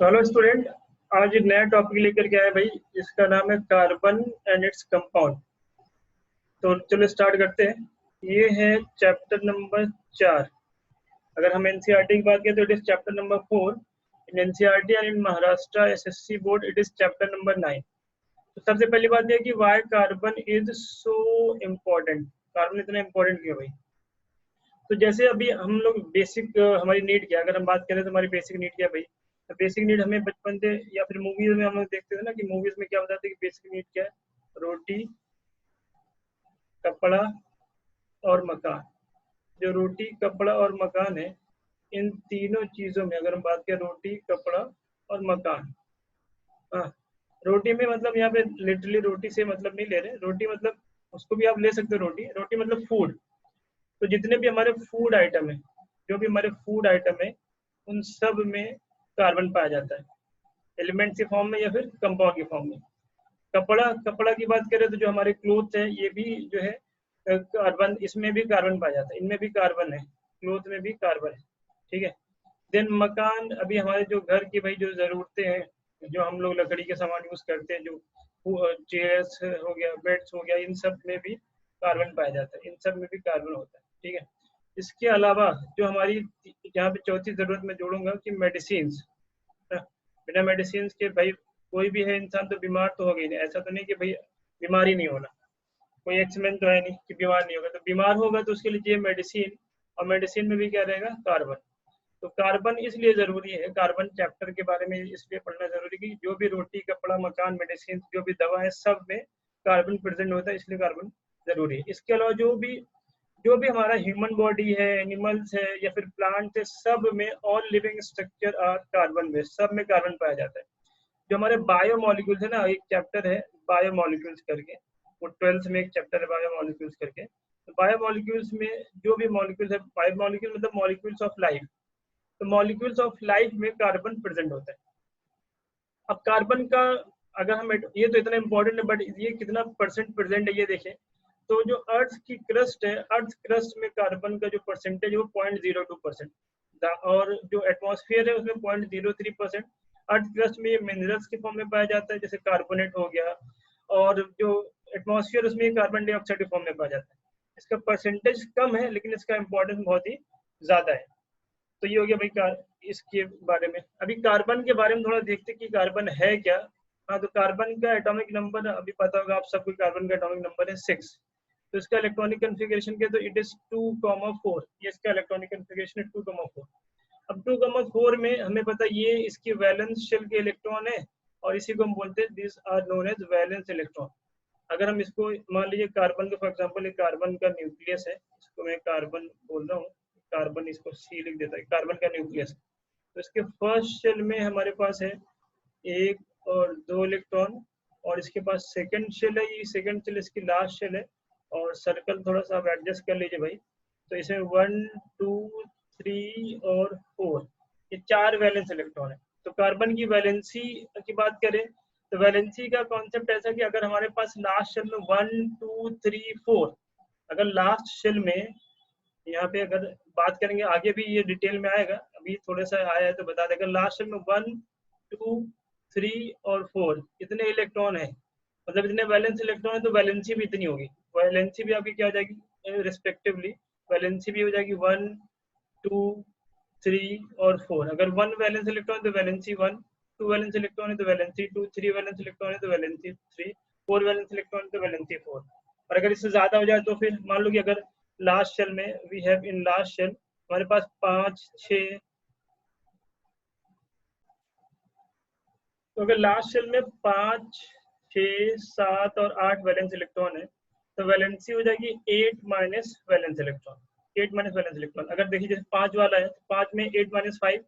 तो hello student, आज एक नया टॉपिक लेकर के आए भाई, जिसका नाम है कार्बन एंड इट्स कंपाउंड। तो चलो स्टार्ट करते हैं। ये है चैप्टर नंबर 4। अगर हम एनसीईआरटी की बात करें तो it is chapter number 4 in NCERT and in Maharashtra SSC board it is chapter number 9। तो सबसे पहली बात यह कि why carbon is so important. Carbon इतना इम्पोर्टेंट क्यों भाई? तो जैसे अभी हम लोग बेसिक हमारी नीड क्या, अगर हम बात करें तो हमारी बेसिक नीड क्या भाई? तो बेसिक नीड हमें बचपन से या फिर मूवीज में हम लोग देखते थे ना कि मूवीज में क्या बताते हैं कि बेसिक नीड क्या है? रोटी, कपड़ा और मकान। जो रोटी, कपड़ा और मकान है, इन तीनों चीजों में अगर हम बात करें रोटी, कपड़ा और मकान। हाँ, रोटी में मतलब यहाँ पे लिटरली रोटी से मतलब नहीं ले रहे, रोटी मतलब उसको भी आप ले सकते हो। रोटी रोटी मतलब फूड। तो जितने भी हमारे फूड आइटम है, जो भी हमारे फूड आइटम है, उन सब में कार्बन पाया जाता है, एलिमेंट्स के फॉर्म में या फिर कंपाउंड के फॉर्म में। कपड़ा कपड़ा की बात करें तो जो हमारे क्लोथ है, ये भी जो है कार्बन, इसमें भी कार्बन पाया जाता है, इनमें भी कार्बन है, क्लोथ में भी कार्बन है। ठीक है। देन मकान, अभी हमारे जो घर की भाई जो ज़रूरतें हैं, जो हम लोग लकड़ी के सामान यूज़ करते हैं, जो चेयर्स हो गया, बेड्स हो गया, इन सब में भी कार्बन पाया जाता है, इन सब में भी कार्बन होता है। ठीक है। इसके अलावा जो हमारी यहाँ पे चौथी ज़रूरत मैं जोड़ूंगा कि मेडिसिन। बिना मेडिसिन के भाई कोई भी है इंसान तो बीमार तो होगा ही नहीं। ऐसा तो नहीं कि भाई बीमार ही नहीं होना, कोई एक्समेंट तो है नहीं कि बीमार नहीं होगा। तो बीमार होगा तो उसके लिए चाहिए मेडिसिन, और मेडिसिन में भी क्या रहेगा? कार्बन। तो कार्बन इसलिए जरूरी है, कार्बन चैप्टर के बारे में इसलिए पढ़ना जरूरी है कि जो भी रोटी, कपड़ा, मकान, मेडिसिन, जो भी दवा है, सब में कार्बन प्रेजेंट होता है, इसलिए कार्बन जरूरी है। इसके अलावा जो भी हमारा ह्यूमन बॉडी है, एनिमल्स है या फिर प्लांट है, सब में all living structure are carbon based, सब में कार्बन पाया जाता है। जो हमारे बायोमोलिक्यूल्स है ना, एक चैप्टर है बायोमोलिक्यूल्स करके, वो 12th में एक चैप्टर है बायोमोलिक्यूल्स करके। तो बायोमोलिक्यूल्स में जो भी मॉलिक्यूल्स है, बायोमोलिक्यूल मतलब मॉलिक्यूल्स ऑफ लाइफ, तो मॉलिक्यूल्स ऑफ लाइफ में कार्बन प्रेजेंट होता है। अब कार्बन का अगर हम ये तो इतना इंपॉर्टेंट है, बट ये कितना परसेंट प्रेजेंट है ये देखें। तो जो अर्थ की क्रस्ट है, अर्थ क्रस्ट में कार्बन का जो परसेंटेज है वो 0.02%, और जो एटमॉस्फेयर है उसमें 0.03%। अर्थ क्रस्ट में ये मिनरल्स के फॉर्म में पाया जाता है, जैसे कार्बोनेट हो गया, और जो एटमॉस्फेयर उसमें कार्बन डाइऑक्साइड के फॉर्म में पाया जाता है। इसका परसेंटेज कम है लेकिन इसका इंपॉर्टेंस बहुत ही ज्यादा है। तो ये हो गया भाई इसके बारे में। अभी कार्बन के बारे में थोड़ा देखते कि कार्बन है क्या। हाँ, तो कार्बन का एटॉमिक नंबर अभी पता होगा आप सबको, कार्बन का एटॉमिक नंबर है 6। तो इसका इलेक्ट्रॉनिक कन्फिगरेशन क्या है? तो इट इज 2,4। ये इसका इलेक्ट्रॉनिक कन्फिगरेशन है 2,4। अब 2,4 में हमें पता ये इसकी वैलेंस शेल के इलेक्ट्रॉन है, और इसी को हम बोलते हैं this are known as valence electron. अगर हम इसको मान लीजिए कार्बन का, फॉर एग्जांपल ये कार्बन का न्यूक्लियस है, इसको मैं कार्बन बोल रहा हूँ, कार्बन इसको सी लिख देता है, कार्बन का न्यूक्लियस। तो इसके फर्स्ट शेल में हमारे पास है 1 और 2 इलेक्ट्रॉन, और इसके पास सेकंड शेल है, ये सेकंड शेल इसकी लास्ट शेल है, और सर्कल थोड़ा सा आप एडजस्ट कर लीजिए भाई। तो इसमें 1, 2, 3 और 4, ये 4 वैलेंस इलेक्ट्रॉन है। तो कार्बन की वैलेंसी की बात करें तो वैलेंसी का कॉन्सेप्ट ऐसा कि अगर हमारे पास लास्ट शेल में 1, 2, 3, 4, अगर लास्ट शेल में यहाँ पे अगर बात करेंगे, आगे भी ये डिटेल में आएगा, अभी थोड़ा सा आया है तो बता देगा। लास्ट शेल में 1, 2, 3 और 4 इतने इलेक्ट्रॉन है, मतलब इतने वैलेंस इलेक्ट्रॉन है, तो वैलेंसी भी इतनी होगी। वैलेंसी भी आपकी क्या हो जाएगी रिस्पेक्टिवली? वैलेंसी भी हो जाएगी 1, 2, 3 और 4। अगर 1 वैलेंस इलेक्ट्रॉन तो वैलेंसी 1, 2 वैलेंस इलेक्ट्रॉन है तो वैलेंसी 2, 3 वैलेंस इलेक्ट्रॉन है तो वैलेंसी 3, 4 वैलेंस इलेक्ट्रॉन है तो वैलेंसी 4। और अगर इससे ज्यादा हो जाए तो फिर मान लो कि अगर लास्ट शेल में we have in last shell हमारे पास 5, 6, तो अगर लास्ट शेल में 5, 6, 7 और 8 वैलेंस इलेक्ट्रॉन है तो वैलेंसी हो जाएगी 8 minus valence electron. 8 minus valence electron, अगर देखिए जैसे 5 वाला है तो 5 में 8 माइनस 5,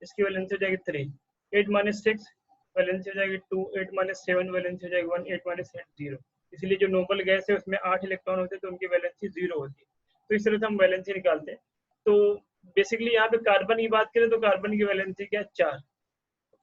इसकी वैलेंसी हो जाएगी 3। 8 माइनस 6 वैलेंसी हो जाएगी 2। 8 माइनस 7 वैलेंसी हो जाएगी 1। 8 माइनस 8 0। इसलिए जो नोबल गैस है उसमें 8 इलेक्ट्रॉन होते हैं तो उनकी वैलेंसी 0 होती है। तो इस तरह से हम वैलेंसी निकालते हैं। तो बेसिकली यहाँ पे कार्बन की बात करें तो कार्बन की वैलेंसी क्या है? 4।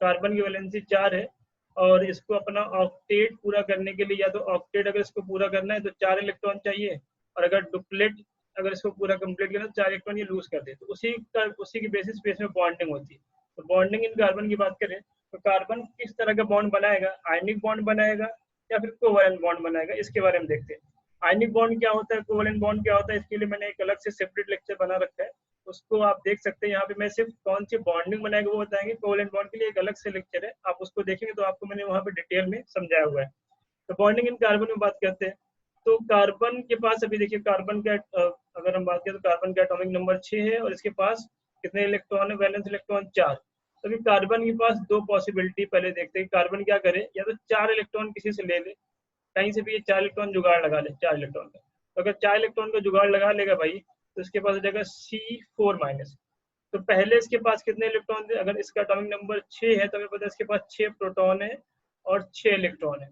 कार्बन की वैलेंसी 4 है, और इसको अपना ऑक्टेट पूरा करने के लिए, या तो ऑक्टेट अगर इसको पूरा करना है तो 4 इलेक्ट्रॉन चाहिए, और अगर डुप्लेट अगर इसको पूरा कंप्लीट करना तो 4 इलेक्ट्रॉन ये लूज कर दे। तो उसी की बेसिस पे इसमें बॉन्डिंग होती है। तो बॉन्डिंग इन कार्बन की बात करें तो कार्बन किस तरह का बॉन्ड बनाएगा, आयनिक बॉन्ड बनाएगा या फिर कोवैलेंट बॉन्ड बनाएगा, इसके बारे में देखते हैं। आयनिक बॉन्ड क्या होता है, कोवैलेंट बॉन्ड क्या होता है, इसके लिए मैंने एक अलग से सेपरेट लेक्चर बना रखा है, उसको आप देख सकते हैं। यहाँ पे मैं सिर्फ कौन सी बॉन्डिंग बनाएगा वो बताएंगे, कोवैलेंट बॉन्ड के लिए एक अलग से लेक्चर है, आप उसको देखेंगे तो आपको मैंने वहाँ पे डिटेल में समझाया हुआ है। तो बॉन्डिंग इन कार्बन में बात करते हैं। तो कार्बन के पास अभी देखिए, कार्बन का अगर हम बात करें तो कार्बन का एटॉमिक नंबर 6 है और इसके पास कितने इलेक्ट्रॉन है, वैलेंस इलेक्ट्रॉन 4। तो अभी कार्बन के पास दो पॉसिबिलिटी पहले देखते हैं, कार्बन क्या करे, या तो 4 इलेक्ट्रॉन किसी से ले ले, कहीं से भी ये 4 इलेक्ट्रॉन जुगाड़ लगा ले 4 इलेक्ट्रॉन का। तो अगर 4 इलेक्ट्रॉन का जुगाड़ लगा लेगा भाई, तो इसके पास हो जाएगा C4-। तो पहले इसके पास कितने इलेक्ट्रॉन थे, अगर इसका एटॉमिक नंबर 6 है तो हमें पता है इसके पास 6 प्रोटॉन है और 6 इलेक्ट्रॉन है।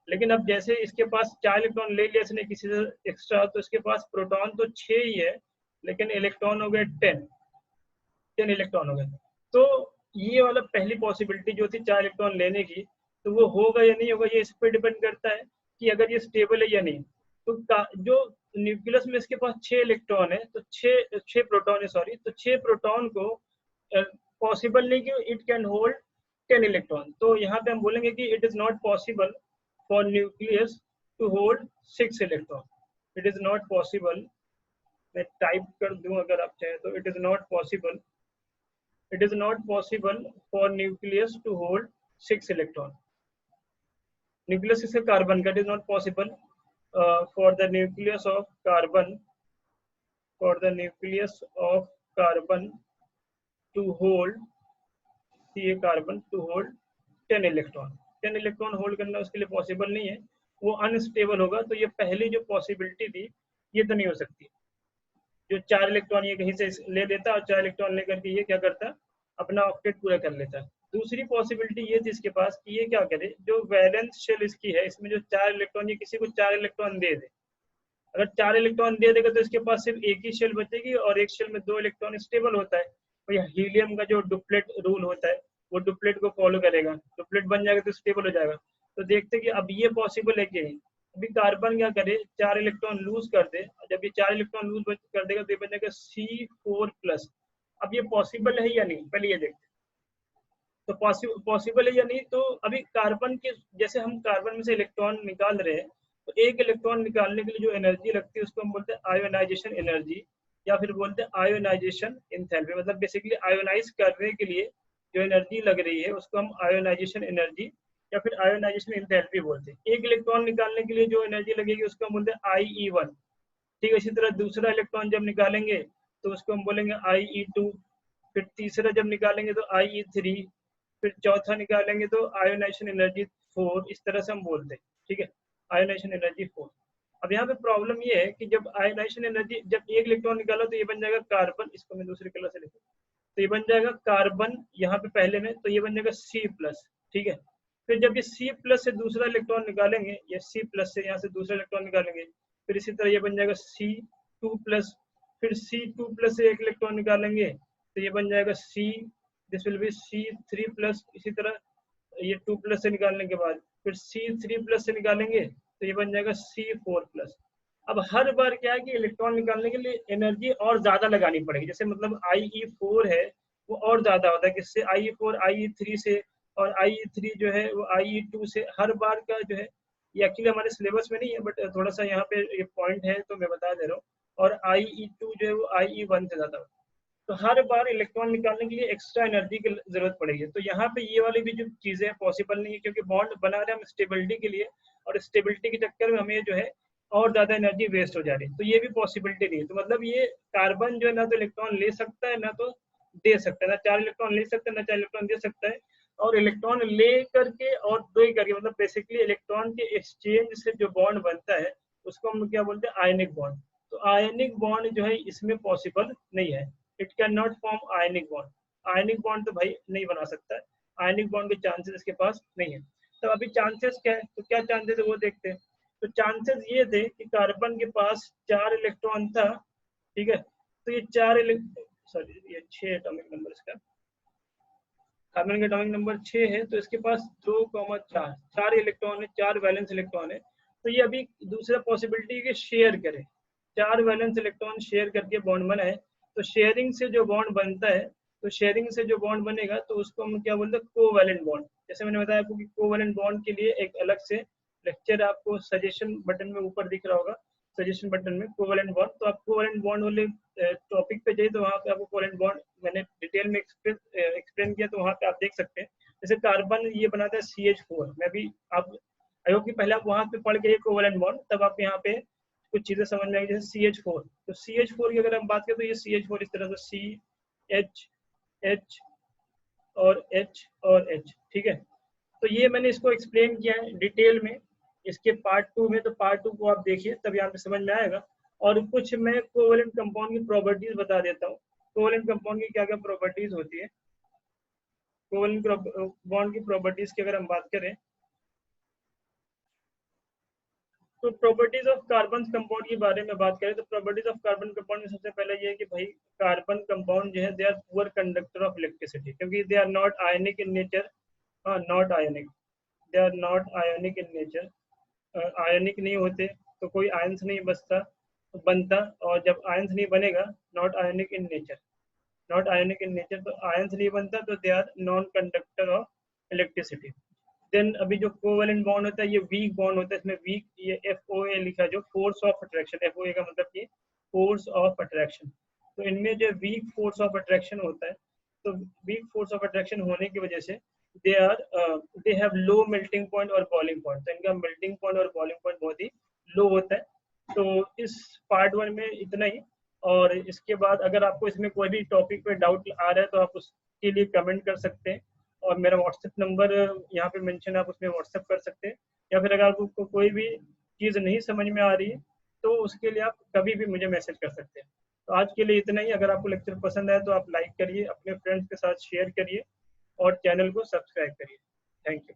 लेकिन अब जैसे इसके पास 4 इलेक्ट्रॉन ले लिया इसने किसी से एक्स्ट्रा, तो इसके पास प्रोटॉन तो 6 ही है, लेकिन इलेक्ट्रॉन हो गए 10 इलेक्ट्रॉन हो गए। तो ये वाला पहली पॉसिबिलिटी जो थी 4 इलेक्ट्रॉन लेने की, तो वो होगा या नहीं होगा, ये इस पर डिपेंड करता है कि अगर ये स्टेबल है या नहीं। तो जो न्यूक्लियस में इसके पास 6 इलेक्ट्रॉन है, तो 6 प्रोटॉन है, सॉरी, तो 6 प्रोटॉन को पॉसिबल नहीं कि इट कैन होल्ड 10 इलेक्ट्रॉन। तो यहाँ पे हम बोलेंगे कि it is not possible for nucleus to hold 6 electron. It is not possible, मैं टाइप कर दूं अगर आप चाहें तो, it is not possible, it is not possible for nucleus to hold 6 electron. Nucleus is a carbon, that is not possible for the nucleus of carbon, for the nucleus of carbon to hold ये carbon to hold 10 electron. 10 electron hold करना उसके लिए possible नहीं है, वो unstable होगा। तो ये पहली जो पॉसिबिलिटी थी ये तो नहीं हो सकती। जो 4 इलेक्ट्रॉन ये कहीं से ले लेता और 4 इलेक्ट्रॉन लेकर के ये क्या करता, अपना ऑक्टेट पूरा कर लेता। दूसरी पॉसिबिलिटी ये थी इसके पास कि ये क्या करे, जो वैलेंस शेल इसकी है, इसमें जो 4 इलेक्ट्रॉन, ये किसी को 4 इलेक्ट्रॉन दे दे। अगर 4 इलेक्ट्रॉन दे देगा तो इसके पास सिर्फ एक ही शेल बचेगी और एक शेल में 2 इलेक्ट्रॉन स्टेबल होता है। और यह हीलियम का जो डुप्लेट रूल होता है वो डुप्लेट को फॉलो करेगा, डुप्लेट बन जाएगा तो स्टेबल हो जाएगा। तो देखते कि अब ये पॉसिबल है कि नहीं। अभी कार्बन क्या करे, 4 इलेक्ट्रॉन लूज कर दे, जब ये 4 इलेक्ट्रॉन लूज कर देगा तो ये बन जाएगा C4+। अब ये पॉसिबल है या नहीं, पहले ये देखते। तो पॉसिबल है या नहीं, तो अभी कार्बन के जैसे हम कार्बन में से इलेक्ट्रॉन निकाल रहे हैं, तो एक इलेक्ट्रॉन निकालने के लिए जो एनर्जी लगती है उसको हम बोलते हैं आयोनाइजेशन एनर्जी, या फिर बोलते हैं आयोनाइजेशन एंथैल्पी। मतलब बेसिकली आयोनाइज करने के लिए जो एनर्जी लग रही है उसको हम आयोनाइजेशन एनर्जी या फिर आयोनाइजेशन एंथैल्पी बोलते हैं। एक इलेक्ट्रॉन निकालने के लिए जो एनर्जी लगेगी उसको हम बोलते हैं IE1। ठीक है, इसी तरह दूसरा इलेक्ट्रॉन जब निकालेंगे तो उसको हम बोलेंगे IE2, फिर तीसरा जब निकालेंगे तो IE3, फिर चौथा निकालेंगे तो आयोनाइजेशन एनर्जी 4। इस तरह से हम बोलते हैं। ठीक है, आयोनाइजेशन एनर्जी 4। अब यहाँ पे प्रॉब्लम ये है कि जब आयोनाइजेशन एनर्जी, जब एक इलेक्ट्रॉन निकाला तो ये बन जाएगा कार्बन, इसको मैं दूसरे कलर से लिखूँ, तो ये बन जाएगा कार्बन यहाँ पे पहले में, तो ये बन जाएगा C+। ठीक है, फिर जब ये C+ से दूसरा इलेक्ट्रॉन निकालेंगे, या C+ से यहाँ से दूसरा इलेक्ट्रॉन निकालेंगे, फिर इसी तरह ये बन जाएगा C2+, फिर C2+ से एक इलेक्ट्रॉन निकालेंगे तो ये बन जाएगा दिस विल बी C3+। इसी तरह ये 2+ से निकालने के बाद फिर C3+ से निकालेंगे तो ये बन जाएगा C4+। अब हर बार क्या है कि इलेक्ट्रॉन निकालने के लिए एनर्जी और ज्यादा लगानी पड़ेगी। जैसे मतलब IE4 है वो और ज्यादा होता है, किससे, IE4 IE3 से, और IE3 जो है वो IE2 से। हर बार का जो है, ये एक्चुअली हमारे सिलेबस में नहीं है बट थोड़ा सा यहाँ पे ये पॉइंट है तो मैं बता दे रहा हूँ। और IE2 जो है वो IE1 से ज्यादा होता है। तो हर बार इलेक्ट्रॉन निकालने के लिए एक्स्ट्रा एनर्जी की जरूरत पड़ेगी। तो यहाँ पे ये वाली भी जो चीजें पॉसिबल नहीं है, क्योंकि बॉन्ड बना रहे हैं हम स्टेबिलिटी के लिए, और स्टेबिलिटी के चक्कर में हमें जो है और ज्यादा एनर्जी वेस्ट हो जा रही है। तो ये भी पॉसिबिलिटी नहीं है। तो मतलब ये कार्बन जो है ना तो इलेक्ट्रॉन ले सकता है ना तो दे सकता है, ना 4 इलेक्ट्रॉन ले सकता है ना 4 इलेक्ट्रॉन दे सकता है। और इलेक्ट्रॉन ले करके और दो ही करके, मतलब बेसिकली इलेक्ट्रॉन के एक्सचेंज से जो बॉन्ड बनता है उसको हम क्या बोलते हैं, आयनिक बॉन्ड। तो आयनिक बॉन्ड जो है इसमें पॉसिबल नहीं है। It can not form ionic bond. Ionic bond तो भाई नहीं बना सकता है, आयनिक बॉन्ड के चांसेस इसके पास नहीं है। तो अभी चांसेस क्या है, तो क्या चांसेस है वो देखते हैं। तो चांसेस ये थे कि कार्बन के पास 4 इलेक्ट्रॉन था। ठीक है, तो ये 6 एटॉमिक नंबर इसका, कार्बन का एटॉमिक नंबर 6 है, तो इसके पास 2,4 4 इलेक्ट्रॉन है, 4 वैलेंस इलेक्ट्रॉन है। तो ये अभी दूसरा पॉसिबिलिटी है कि शेयर करे, 4 वैलेंस इलेक्ट्रॉन शेयर करके बॉन्ड बनाए। तो शेयरिंग से जो बॉन्ड बनता है तो शेयरिंग से जो बॉन्ड बनेगा तो उसको हम क्या बोलते हैं, कोवैलेंट बॉन्ड। जैसे मैंने बताया आपको कि कोवैलेंट बॉन्ड के लिए एक अलग से लेक्चर आपको सजेशन बटन में ऊपर दिख रहा होगा, सजेशन बटन में कोवैलेंट बॉन्ड, तो आप कोवैलेंट बॉन्ड वाले टॉपिक पे जाइए, तो वहाँ पे आपको कोवैलेंट बॉन्ड मैंने डिटेल में एक्सप्लेन किया, तो वहाँ पे आप देख सकते हैं। जैसे कार्बन ये बनाता है CH4, मैं भी आप आई होप कि पहले आप वहाँ पे पढ़ के कोवैलेंट बॉन्ड, तब आप यहाँ पे कुछ चीजें समझ में आएगी। जैसे CH4, तो CH4 की अगर हम बात करें तो ये CH4 इस तरह से CH H और H और H, ठीक है। तो ये मैंने इसको एक्सप्लेन किया है डिटेल में, इसके पार्ट 2 में, तो पार्ट 2 को आप देखिए तब यहाँ पे समझ में आएगा। और कुछ मैं कोवैलेंट कंपाउंड की प्रॉपर्टीज बता देता हूँ। कोवैलेंट कंपाउंड की क्या क्या प्रॉपर्टीज होती है। कोवैलेंट बॉन्ड की प्रॉपर्टीज की अगर हम बात करें, तो प्रॉपर्टीज ऑफ कार्बन कंपाउंड के बारे में बात करें, तो प्रॉपर्टीज ऑफ कार्बन कंपाउंड में सबसे पहले ये है कि भाई कार्बन कंपाउंड जो है they are poor conductor of electricity, क्योंकि they are not ionic in nature. Not ionic, they are not ionic in nature, ionic नहीं होते तो कोई आयंस नहीं बनता, और जब आयंस नहीं बनेगा, not ionic in nature, not ionic in nature, तो आयंस नहीं बनता, तो they are non conductor of electricity. Then अभी जो कोवैलेंट बॉन्ड होता है ये वीक बॉन्ड होता है, इसमें वीक ये FOA लिखा है, जो फोर्स ऑफ अट्रैक्शन, FOA का मतलब कि फोर्स ऑफ अट्रैक्शन। तो इनमें जो वीक फोर्स ऑफ अट्रैक्शन होता है, तो वीक फोर्स ऑफ अट्रैक्शन होने की वजह से they are they have low melting point और बॉइलिंग पॉइंट, तो इनका मेल्टिंग पॉइंट और बॉइलिंग पॉइंट बहुत ही लो होता है। तो इस पार्ट 1 में इतना ही। और इसके बाद अगर आपको इसमें कोई भी टॉपिक पे डाउट आ रहा है तो आप उसके लिए कमेंट कर सकते हैं, और मेरा व्हाट्सएप नंबर यहाँ पे मेंशन है, आप उसमें व्हाट्सएप कर सकते हैं। या फिर अगर आपको कोई भी चीज़ नहीं समझ में आ रही है तो उसके लिए आप कभी भी मुझे मैसेज कर सकते हैं। तो आज के लिए इतना ही। अगर आपको लेक्चर पसंद आए तो आप लाइक करिए, अपने फ्रेंड्स के साथ शेयर करिए, और चैनल को सब्सक्राइब करिए। Thank you.